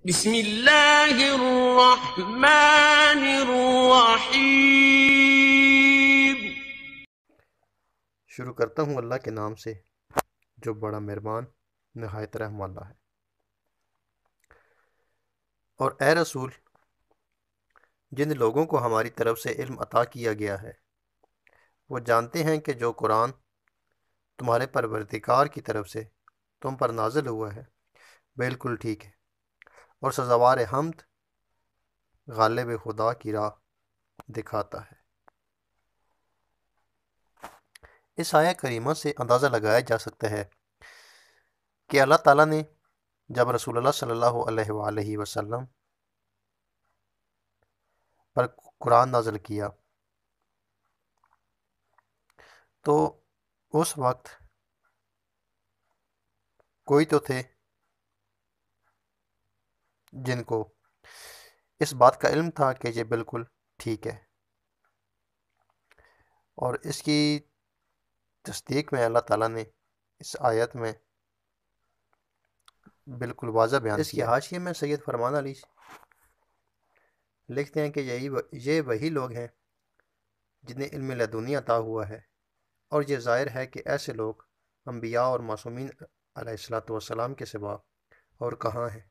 بسم اللہ الرحمن الرحیم۔ شروع کرتا ہوں اللہ کے نام سے جو بڑا مہربان نہایت رحم والا ہے۔ اور اے رسول، جن لوگوں کو ہماری طرف سے علم عطا کیا گیا ہے وہ جانتے ہیں کہ جو قرآن تمہارے پروردگار کی طرف سے تم پر نازل ہوا ہے بالکل ٹھیک ہے، اور سزاوار حمد غالب خدا کی راہ دکھاتا ہے۔ اس آیہ کریمہ سے اندازہ لگایا جا سکتا ہے کہ اللہ تعالیٰ نے جب رسول اللہ صلی اللہ علیہ وآلہ وسلم پر قرآن نازل کیا تو اس وقت کوئی تو تھے جن کو اس بات کا علم تھا کہ یہ بالکل ٹھیک ہے، اور اس کی تصدیق میں اللہ تعالیٰ نے اس آیت میں بالکل واضح بیان کیا۔ اس کے حاشیے میں سید فرمان علی لکھتے ہیں کہ یہ وہی لوگ ہیں جنہیں علم لدنی عطا ہوا ہے، اور یہ ظاہر ہے کہ ایسے لوگ انبیاء اور معصومین علیہ السلام کے سوا اور کہاں ہیں۔